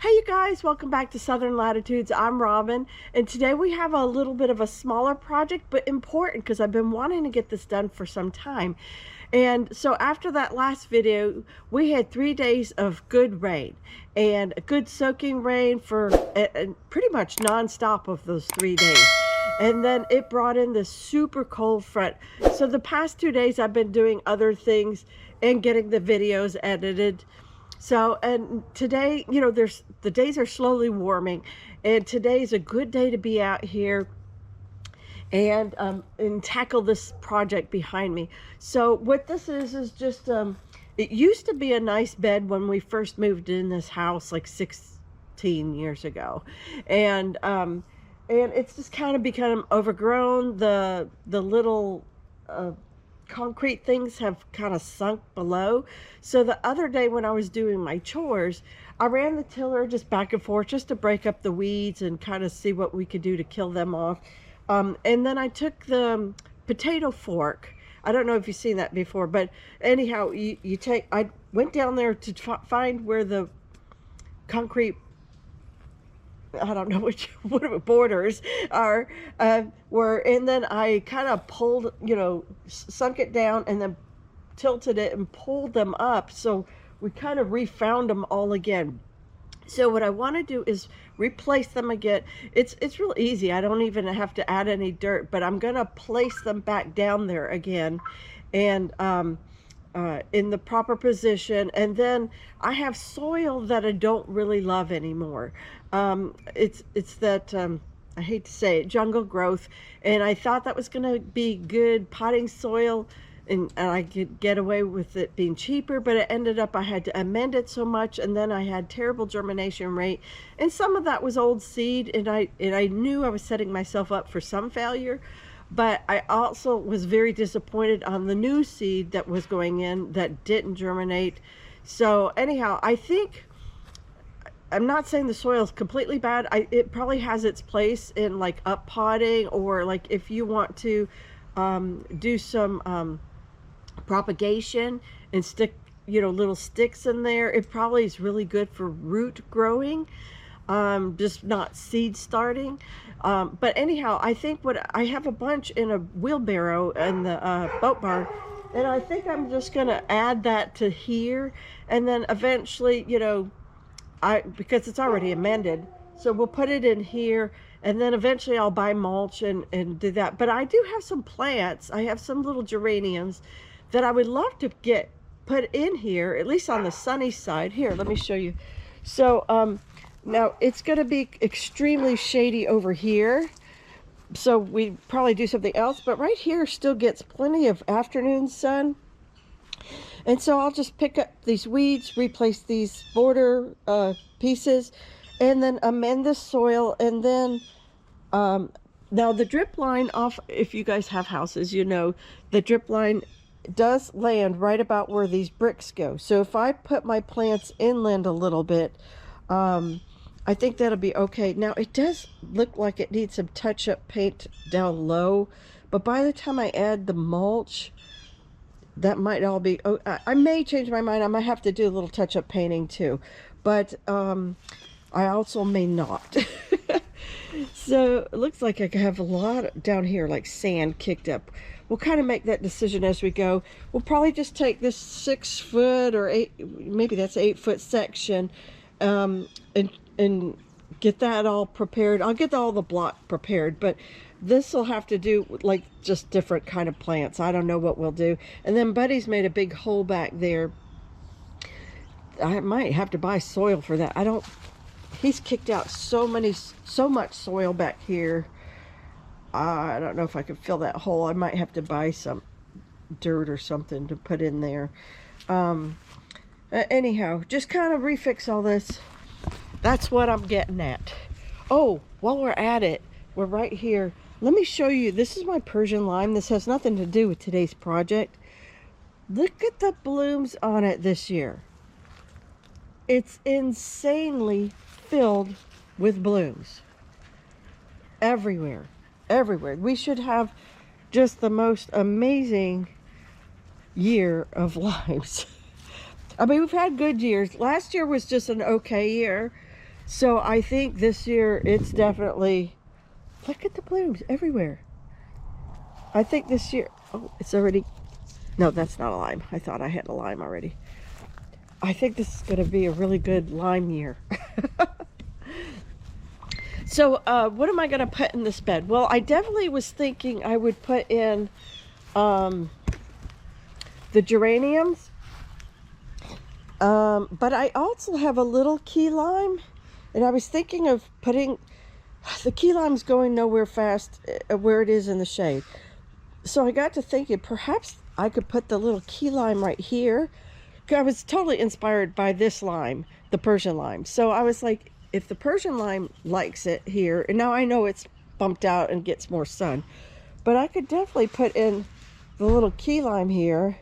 Hey you guys, welcome back to Southern Latitudes. I'm Robin, and today we have a little bit of a smaller project, but important because I've been wanting to get this done for some time. And so after that last video, we had 3 days of good rain and a good soaking rain for pretty much non-stop of those 3 days. And then it brought in this super cold front. So the past 2 days I've been doing other things and getting the videos edited. So, and today, the days are slowly warming, and today is a good day to be out here and tackle this project behind me. So what this is just, it used to be a nice bed when we first moved in this house like 16 years ago. And it's just kind of become overgrown. The little, concrete things have kind of sunk below. So the other day when I was doing my chores, I ran the tiller just back and forth just to break up the weeds and kind of see what we could do to kill them off. And then I took the potato fork. I don't know if you've seen that before, but anyhow, I went down there to find where the concrete, I don't know which what borders are, were, and then I kind of pulled, sunk it down and then tilted it and pulled them up. So we kind of refound them all again. So what I want to do is replace them again. It's real easy. I don't even have to add any dirt, but I'm gonna place them back down there again, and in the proper position. And then I have soil that I don't really love anymore. It's that, I hate to say it, jungle growth, and I thought that was gonna be good potting soil, and I could get away with it being cheaper, but it ended up I had to amend it so much, and then I had terrible germination rate, and some of that was old seed, and I knew I was setting myself up for some failure. But I also was very disappointed on the new seed that was going in that didn't germinate. So anyhow, I think, I'm not saying the soil is completely bad. It probably has its place in like up potting, or like if you want to do some propagation and stick little sticks in there. It probably is really good for root growing, just not seed starting. But anyhow, I think I have a bunch in a wheelbarrow in the boat barn, and I think I'm just gonna add that to here, and then eventually, because it's already amended, so we'll put it in here, and then eventually I'll buy mulch and do that. But I do have some plants. I have some little geraniums that I would love to get put in here, at least on the sunny side. Here, let me show you. So now it's going to be extremely shady over here, so we probably do something else, but right here still gets plenty of afternoon sun. And so I'll just pick up these weeds, replace these border pieces, and then amend the soil. And then now the drip line off, if you guys have houses, the drip line does land right about where these bricks go. So if I put my plants inland a little bit, I think that'll be okay. Now it does look like it needs some touch-up paint down low, but by the time I add the mulch, that might all be, I may change my mind. I might have to do a little touch-up painting too, but I also may not. So it looks like I have a lot down here, like sand kicked up. We'll kind of make that decision as we go. We'll probably just take this 6 foot or 8, maybe that's 8 foot section, and get that all prepared. I'll get all the block prepared, but this will have to do like just different kind of plants. I don't know what we'll do. And then Buddy's made a big hole back there. I might have to buy soil for that. He's kicked out so much soil back here. I don't know if I can fill that hole. I might have to buy some dirt or something to put in there. Anyhow, just kind of refix all this. That's what I'm getting at. Oh, while we're at it, we're right here. Let me show you. This is my Persian lime. This has nothing to do with today's project. Look at the blooms on it this year. It's insanely filled with blooms. Everywhere. Everywhere. We should have just the most amazing year of limes. I mean, we've had good years. Last year was just an okay year. So I think this year it's definitely, look at the blooms everywhere. I think this year, oh, it's already, no, that's not a lime. I thought I had a lime already. I think this is going to be a really good lime year. So what am I going to put in this bed? Well, I definitely was thinking I would put in the geraniums. But I also have a little key lime. And I was thinking of putting, the key lime's going nowhere fast where it is in the shade. So I got to thinking perhaps I could put the little key lime right here. I was totally inspired by this lime, the Persian lime. So I was like, if the Persian lime likes it here, and now I know it's bumped out and gets more sun, but I could definitely put in the little key lime here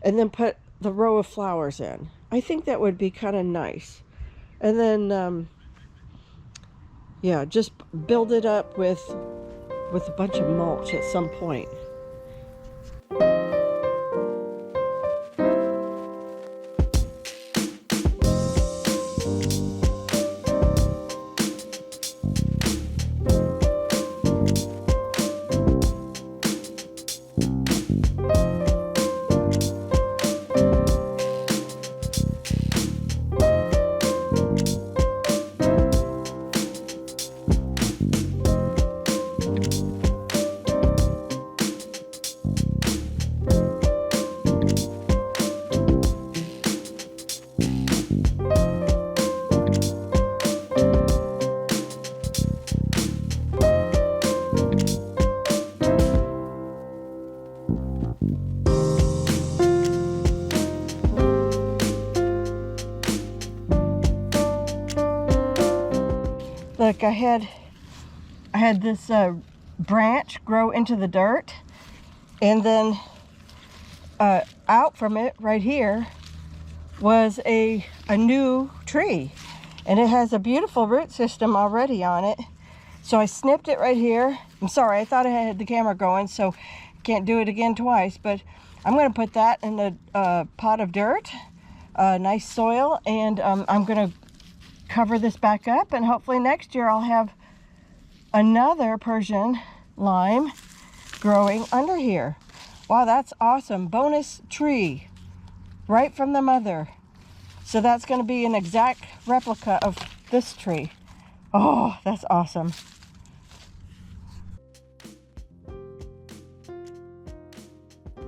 and then put the row of flowers in. I think that would be kind of nice. And then, yeah, just build it up with a bunch of mulch at some point. Look, I had this branch grow into the dirt, and then out from it right here was a new tree, and it has a beautiful root system already on it. So I snipped it right here. I'm sorry, I thought I had the camera going, so can't do it again twice, but I'm going to put that in a pot of dirt, nice soil, and I'm going to cover this back up, and hopefully next year I'll have another Persian lime growing under here. Wow, that's awesome. Bonus tree right from the mother. So that's going to be an exact replica of this tree. Oh, that's awesome.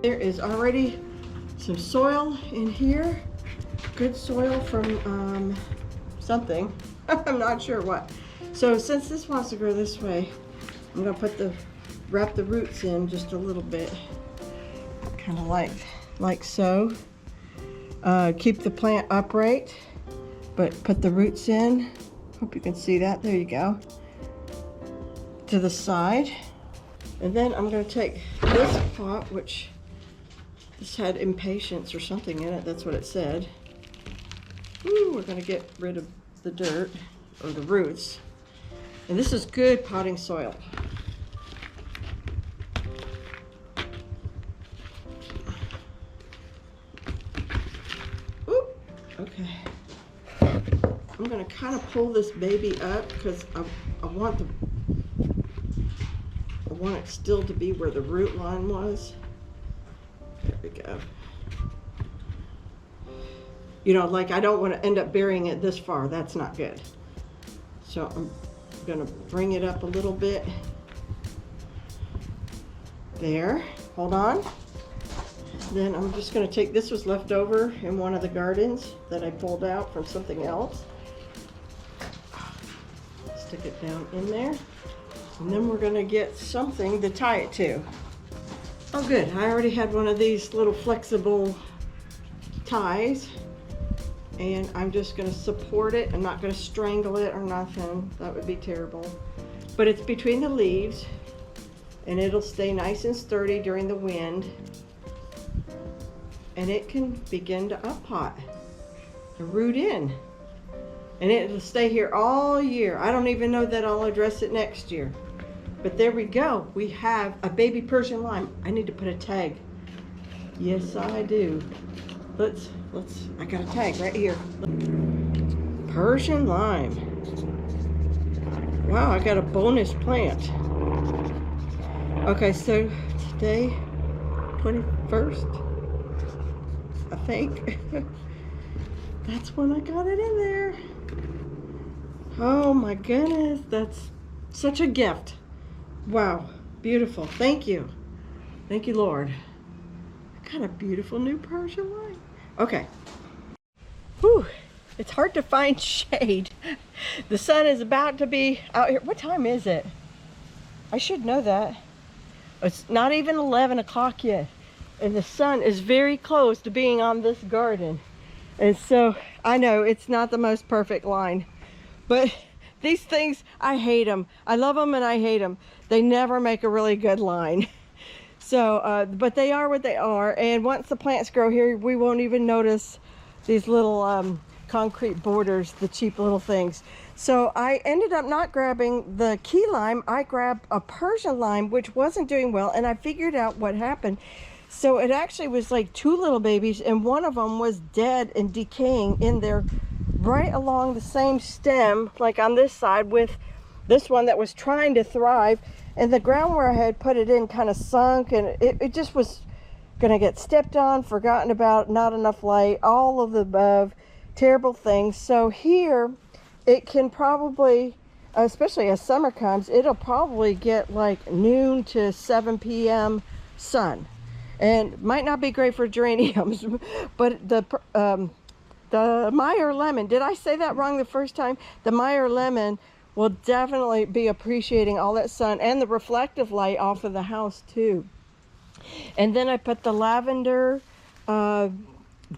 There is already some soil in here. Good soil from something. I'm not sure what. So since this wants to grow this way, I'm going to wrap the roots in just a little bit. Kind of like so. Keep the plant upright, but put the roots in. Hope you can see that. There you go. To the side. And then I'm going to take this pot, which this had impatience or something in it. That's what it said. Ooh, we're going to get rid of the dirt or the roots. And this is good potting soil. Oop, okay. I'm going to kind of pull this baby up because I want it still to be where the root line was. There we go. You know, like I don't want to end up burying it this far. That's not good. So I'm going to bring it up a little bit. There. Hold on. Then I'm just going to take, this was left over in one of the gardens that I pulled out from something else. Stick it down in there. And then we're going to get something to tie it to. Oh good, I already had one of these little flexible ties. And I'm just going to support it. I'm not going to strangle it or nothing. That would be terrible. But it's between the leaves, and it'll stay nice and sturdy during the wind. And it can begin to up-pot and root in. And it'll stay here all year. I don't even know that I'll address it next year. But there we go. We have a baby Persian lime. I need to put a tag. Yes, I do. I got a tag right here. Persian lime. Wow, I got a bonus plant. Okay, so today, 21st, I think. That's when I got it in there. Oh my goodness, that's such a gift. Wow, beautiful. Thank you. Thank you, Lord. I got a beautiful new Persian lime. Okay. Whew, it's hard to find shade. The sun is about to be out here. What time is it? I should know that. It's not even 11 o'clock yet. And the sun is very close to being on this garden. And so I know it's not the most perfect line, but these things, I hate them. I love them and I hate them. They never make a really good line. So, but they are what they are. And once the plants grow here, we won't even notice these little concrete borders, the cheap little things. So I ended up not grabbing the key lime. I grabbed a Persian lime, which wasn't doing well. And I figured out what happened. So it actually was like two little babies, and one of them was dead and decaying in there right along the same stem, like on this side, with this one that was trying to thrive. And the ground where I had put it in kind of sunk, and it just was gonna get stepped on, forgotten about, not enough light, all of the above, terrible things. So here it can probably, especially as summer comes, it'll probably get like noon to 7 p.m. sun. And might not be great for geraniums, but the Meyer lemon, did I say that wrong the first time? The Meyer lemon will definitely be appreciating all that sun and the reflective light off of the house too. And then I put the lavender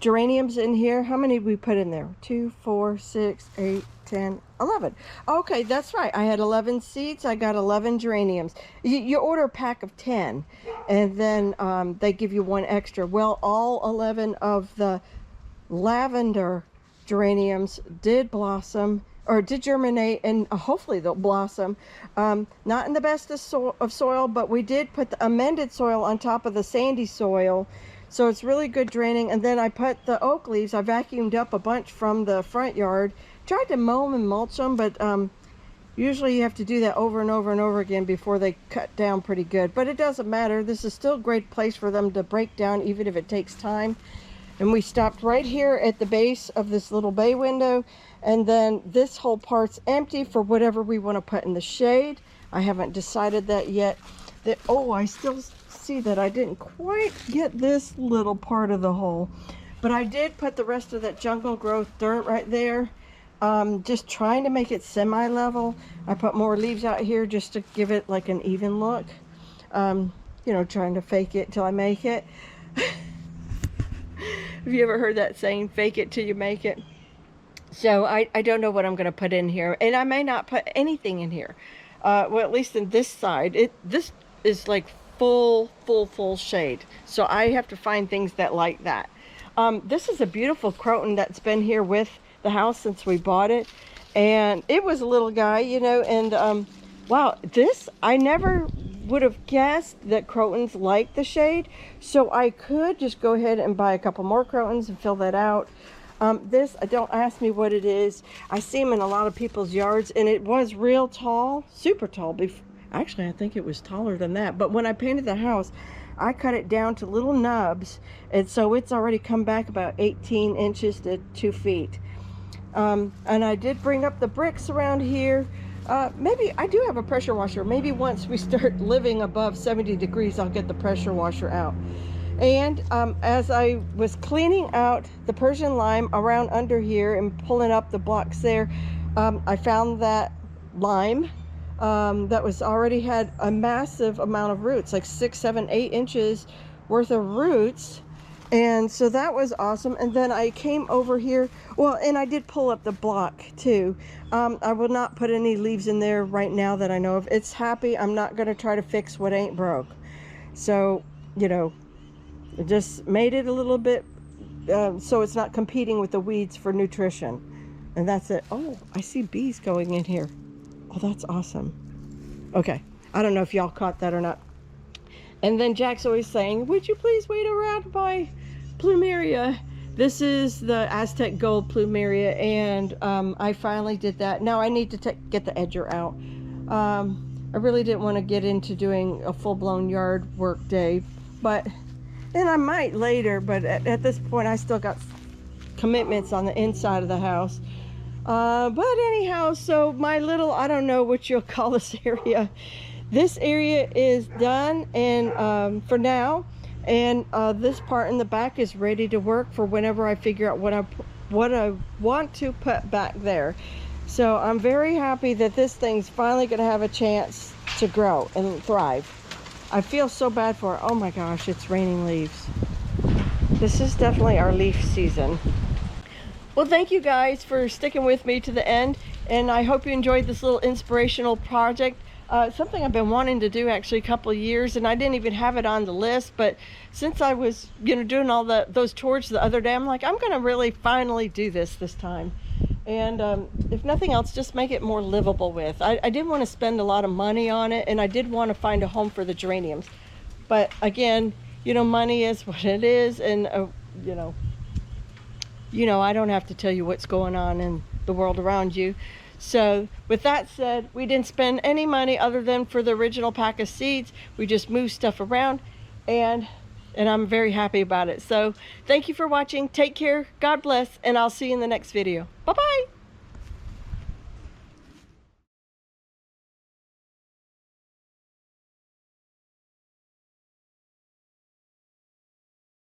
geraniums in here. How many did we put in there? 2, 4, 6, 8, 10, 11. Okay, that's right. I had 11 seeds. I got 11 geraniums. You order a pack of 10, and then they give you one extra. Well, all 11 of the lavender geraniums did blossom, or did germinate, and hopefully they'll blossom. Not in the best of soil, but we did put the amended soil on top of the sandy soil. So it's really good draining. And then I put the oak leaves, I vacuumed up a bunch from the front yard. Tried to mow them and mulch them, but usually you have to do that over and over and over again before they cut down pretty good. But it doesn't matter. This is still a great place for them to break down, even if it takes time. And we stopped right here at the base of this little bay window. And then this whole part's empty for whatever we want to put in the shade. I haven't decided that yet. Oh, I still see that I didn't quite get this little part of the hole, but I did put the rest of that jungle growth dirt right there, just trying to make it semi-level. I put more leaves out here just to give it like an even look, you know, trying to fake it till I make it. Have you ever heard that saying, fake it till you make it? So I don't know what I'm going to put in here, and I may not put anything in here. Well, at least in this side, this is like full shade, so I have to find things that like that. This is a beautiful croton that's been here with the house since we bought it, and it was a little guy, you know. And wow, this, I never would have guessed that crotons like the shade, so I could just go ahead and buy a couple more crotons and fill that out. This, don't ask me what it is. I see them in a lot of people's yards, and it was real tall, super tall. Actually, I think it was taller than that. But when I painted the house, I cut it down to little nubs, and so it's already come back about 18 inches to 2 feet. And I did bring up the bricks around here. Maybe I do have a pressure washer. Maybe once we start living above 70 degrees, I'll get the pressure washer out. And as I was cleaning out the Persian lime around under here and pulling up the blocks there, I found that lime that was already had a massive amount of roots, like 6, 7, 8 inches worth of roots. And so that was awesome. And then I came over here, well, and I did pull up the block too. I will not put any leaves in there right now that I know of. It's happy. I'm not going to try to fix what ain't broke. So, you know, it just made it a little bit so it's not competing with the weeds for nutrition. And that's it. Oh, I see bees going in here. Oh, that's awesome. Okay, I don't know if y'all caught that or not. And then Jack's always saying, would you please wait around by plumeria? This is the Aztec Gold plumeria, and I finally did that. Now I need to get the edger out. I really didn't want to get into doing a full-blown yard work day, but and I might later, but at this point I still got commitments on the inside of the house. But anyhow, so my little, I don't know what you'll call this area. This area is done, and for now, and this part in the back is ready to work for whenever I figure out what I want to put back there. So I'm very happy that this thing's finally going to have a chance to grow and thrive. I feel so bad for it. Oh my gosh, it's raining leaves. This is definitely our leaf season. Well, thank you guys for sticking with me to the end, and I hope you enjoyed this little inspirational project. Something I've been wanting to do actually a couple of years, and I didn't even have it on the list, but since I was doing all those tours the other day, I'm like, I'm gonna really finally do this time. And if nothing else, just make it more livable with. I didn't want to spend a lot of money on it, and I did want to find a home for the geraniums, but again, money is what it is, and I don't have to tell you what's going on in the world around you. So with that said, we didn't spend any money other than for the original pack of seeds. We just moved stuff around, and I'm very happy about it. So thank you for watching. Take care. God bless, and I'll see you in the next video. Bye-bye.